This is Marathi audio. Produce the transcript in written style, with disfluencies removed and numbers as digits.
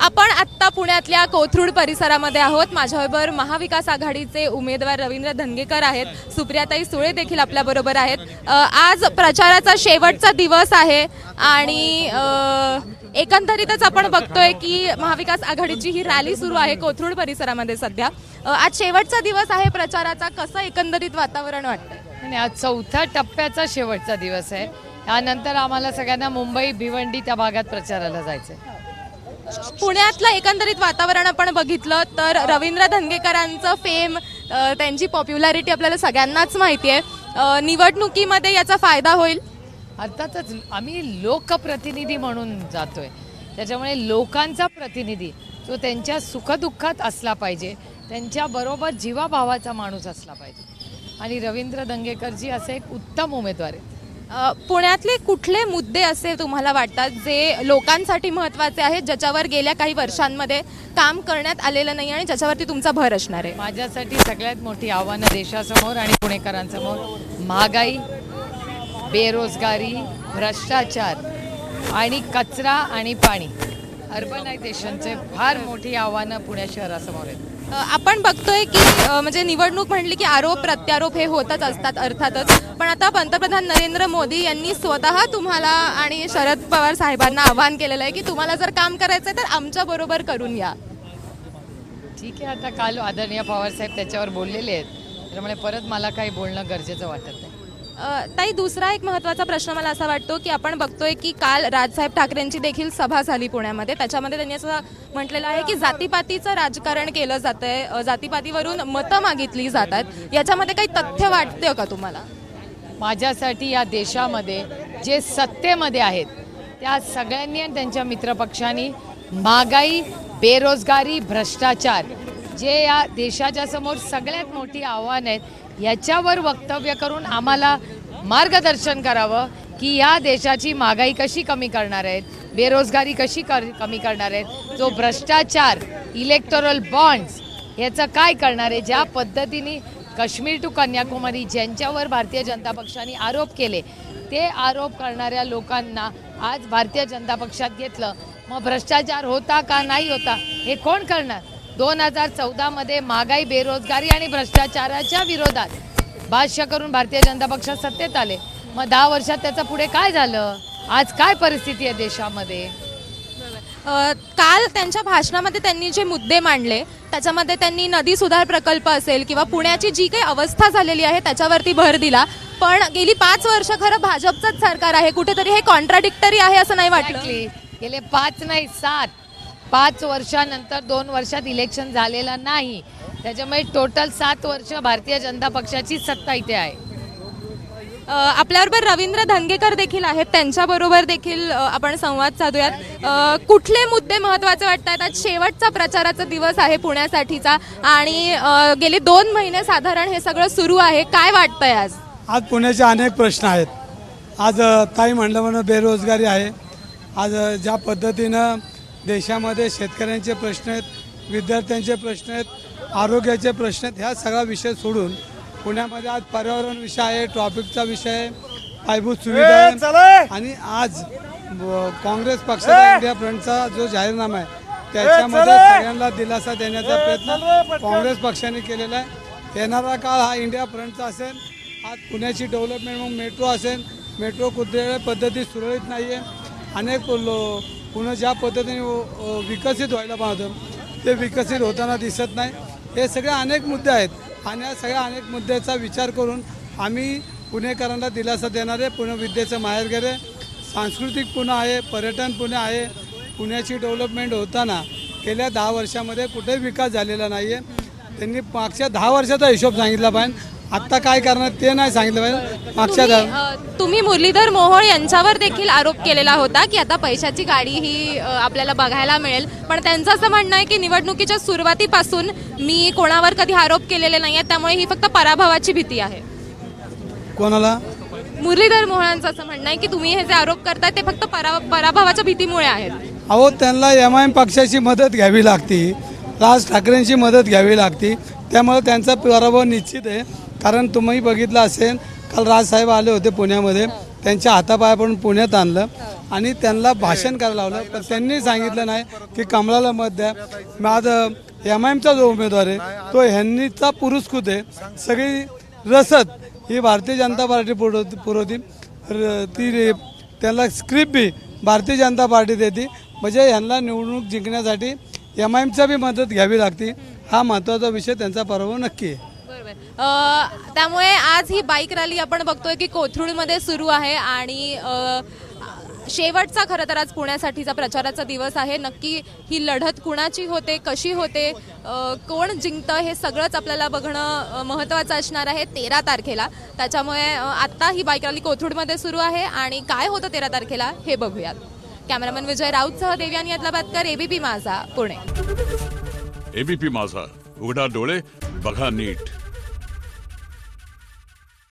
आपण आत्ता पुण्यातल्या कोथरूड परिसरामध्ये आहोत। माझ्याबरोबर महाविकास आघाडीचे उमेदवार रवींद्र धंगेकर आहेत, सुप्रियाताई सुळे देखील आपल्या बरोबर आहेत। आज प्रचाराचा शेवटचा दिवस आहे आणि एकंदरीतच आपण बघतोय की महाविकास आघाडीची ही रॅली सुरू आहे कोथरूड परिसरामध्ये सध्या। आज शेवटचा दिवस आहे प्रचाराचा, कसं एकंदरीत वातावरण वाटतंय? आणि आज चौथ्या टप्प्याचा शेवटचा दिवस आहे। त्यानंतर आम्हाला सगळ्यांना मुंबई भिवंडी त्या भागात प्रचाराला जायचंय। पुण्यातलं एकंदरीत वातावरण आपण बघितलं तर रवींद्र धंगेकरांचं फेम, त्यांची पॉप्युलॅरिटी आपल्याला सगळ्यांनाच माहिती आहे। निवडणुकीमध्ये याचा फायदा होईल? अर्थातच आम्ही लोकप्रतिनिधी म्हणून जातोय, त्याच्यामुळे लोकांचा प्रतिनिधी तो त्यांच्या सुखदुःखात असला पाहिजे, त्यांच्या बरोबर जीवाभावाचा माणूस असला पाहिजे आणि रवींद्र धंगेकरजी असे एक उत्तम उमेदवार आहेत। पुण्यातले कुठले मुद्दे असे तुम्हाला वाटतात जे लोकांसाठी महत्त्वाचे आहेत, ज्याच्यावर गेल्या काही वर्षांमध्ये काम करण्यात आलेलं नाही आणि ज्याच्यावरती तुमचा भर असणार आहे? माझ्यासाठी सगळ्यात मोठी आव्हानं देशासमोर आणि पुणेकरांसमोर महागाई, बेरोजगारी, भ्रष्टाचार आणि कचरा आणि पाणी, अर्बनायझेशनचे फार मोठी आव्हानं पुणे शहरासमोर आहेत। आपण बघतोय की म्हणजे निवडणूक म्हणली की आरोप प्रत्यारोप हे होतच असतात अर्थातच, पण आता पंतप्रधान नरेंद्र मोदी यांनी स्वतः तुम्हाला आणि शरद पवार साहेबांना आवाहन केलेलं आहे की तुम्हाला जर काम करायचं आहे तर आमच्या बरोबर करून या। ठीक आहे, आता काल आदरणीय पवार साहेब त्याच्यावर बोललेले आहेत, त्यामुळे परत मला काही बोलणं गरजेचं वाटत नाही। ताई, दुसरा एक महत्त्वाचा प्रश्न मला असा वाटतो की आपण बघतोय की काल राजसाहेब ठाकरेंची देखील सभा झाली पुण्यामध्ये, त्याच्यामध्ये त्यांनी असं म्हटलेलं आहे की जातीपातीचं राजकारण केलं जातंय, जातीपातीवरून मतं मागितली जातात, याच्यामध्ये काही तथ्य वाटते का तुम्हाला? माझ्यासाठी या देशामध्ये जे सत्तेमध्ये आहेत त्या सगळ्यांनी आणि त्यांच्या मित्रपक्षांनी महागाई, बेरोजगारी, भ्रष्टाचार जे या देशाच्या समोर सगळ्यात मोठी आव्हानं आहेत, याच्यावर वक्तव्य करून आम्हाला मार्गदर्शन करावं की या देशाची महागाई कशी कमी करणार आहेत, बेरोजगारी कशी कमी करणार आहेत, जो भ्रष्टाचार, इलेक्टोरल बॉन्ड्स याचं काय करणार आहे, ज्या पद्धतीने काश्मीर टू कन्याकुमारी ज्यांच्यावर भारतीय जनता पक्षाने आरोप केले ते आरोप करणाऱ्या लोकांना आज भारतीय जनता पक्षात घेतलं, मग भ्रष्टाचार होता का नाही होता हे कोण करणार? 2014 मध्ये महागाई, बेरोजगारी आणि भ्रष्टाचाराच्या विरोधात भाष्य करून भारतीय जनता पक्षात सत्तेत आले, मग 10 वर्षात त्याचं पुढे काय झालं? आज काय परिस्थिती आहे देशामध्ये? काल त्यांच्या भाषणामध्ये त्यांनी जे मुद्दे मांडले त्याच्यामध्ये त्यांनी नदी सुधार प्रकल्प असेल किंवा पुण्याची जी काही अवस्था झालेली आहे त्याच्यावरती भर दिला, पण गेली 5 वर्ष खरं भाजपचंच सरकार आहे, कुठेतरी हे कॉन्ट्राडिक्टरी आहे असं नाही वाटलं? गेले 5 नाही 5 वर्षानंतर 2 वर्षात इलेक्शन झालेलं नाही, त्याच्यामुळे टोटल 7 वर्ष भारतीय जनता पक्षाची सत्ता इथे आहे। आपल्याबरोबर रवींद्र धंगेकर देखील आहेत, त्यांच्याबरोबर देखील आपण संवाद साधूयात। कुठले मुद्दे महत्त्वाचे वाटतात? आज शेवटचा प्रचाराचा दिवस आहे पुण्यासाठीचा आणि गेले 2 महिने साधारण हे सगळं सुरू आहे, काय वाटतंय आज? आज पुण्याचे अनेक प्रश्न आहेत। आज ताई म्हणलं म्हणून बेरोजगारी आहे, आज ज्या पद्धतीनं देशामध्ये शेतकऱ्यांचे प्रश्न आहेत, विद्यार्थ्यांचे प्रश्न आहेत, आरोग्याचे प्रश्न आहेत, ह्या सगळा विषय सोडून पुण्यामध्ये आज पर्यावरण विषय आहे, ट्रॉफिकचा विषय आहे, पायाभूत सुविधा आहे आणि आज काँग्रेस पक्षाचा इंडिया फ्रंटचा जो जाहीरनामा आहे त्याच्यामध्ये सगळ्यांना दिलासा देण्याचा प्रयत्न काँग्रेस पक्षाने केलेला आहे। येणारा काळ हा इंडिया फ्रंटचा असेल। आज पुण्याची डेव्हलपमेंट मग मेट्रो असेल, मेट्रो कुठल्या पद्धतीत सुरळीत नाही आहे, अनेक पुणे ज्या पद्धतीने विकसित व्हायला पाहतो ते विकसित होताना दिसत नाही, हे सगळे अनेक मुद्दे आहेत आणि या सगळ्या अनेक मुद्द्याचा विचार करून आम्ही पुणेकरांना दिलासा देणारे, पुणे विद्येचं माहेरघर आहे, सांस्कृतिक पुणे आहे, पर्यटन पुणे आहे, पुण्याची डेव्हलपमेंट होताना गेल्या 10 वर्षामध्ये कुठेही विकास झालेला नाही आहे। त्यांनी मागच्या 10 वर्षाचा हिशोब सांगितला पाहिजे, आत्ता काय करणार ते नाही सांगितलं पाहिजे। मागच्या तुम्ही मुरलीधर मोहोळ यांच्यावर देखील आरोप केलेला होता की आता पैशाची गाडी ही आपल्याला बघायला मिळेल, पण त्यांचं असं म्हणणं आहे की निवडणुकीच्या सुरुवातीपासून मी कोणावर कधी आरोप केलेले नाही आहेत, त्यामुळे ही फक्त पराभवाची भीती आहे। कोणाला? मुरलीधर मोहोळांचं असं म्हणणं आहे की तुम्ही हे जे आरोप करताय ते फक्त पराभवाच्या भीतीमुळे आहेत। अहो, त्यांना MIM पक्षाची मदत घ्यावी लागते, राज ठाकरेंची मदत घ्यावी लागते, त्यामुळे त्यांचा पराभव निश्चित आहे। कारण तुम्ही बघितलं असेल काल राजसाहेब आले होते पुण्यामध्ये, त्यांच्या हातापाया पण पुण्यात आणलं आणि त्यांना भाषण करायला लावलं, पण त्यांनी सांगितलं नाही की कमळाला मत द्या. आज MIMचा जो उमेदवार आहे तो ह्यांनीचा पुरस्कृत आहे. सगळी रसद ही भारतीय जनता पार्टी पुरवती, ती त्याला स्क्रिप्ट बी भारतीय जनता पार्टी देते. म्हणजे ह्यांना निवडणूक जिंकण्यासाठी MIMचा बी मदत घ्यावी लागते. हा महत्त्वाचा विषय त्यांचा पराभव नक्की आहे. त्यामुळे आज ही बाईक रॅली आपण बघतोय की कोथरूडमध्ये सुरू आहे आणि शेवटचा खरं तर आज पुण्यासाठीचा प्रचाराचा दिवस आहे. नक्की ही लढत कुणाची होते, कशी होते, कोण जिंकतं हे सगळंच आपल्याला बघणं महत्त्वाचं असणार आहे 13 तारखेला. त्याच्यामुळे आत्ता ही बाईक रॅली कोथरूडमध्ये सुरू आहे आणि काय होतं 13 तारखेला हे बघूयात. कॅमेरामन विजय राऊतसह देवयानी अदलाबादकर, ABP माझा, पुणे. ABP माझा, उघडा डोळे बघा नीट.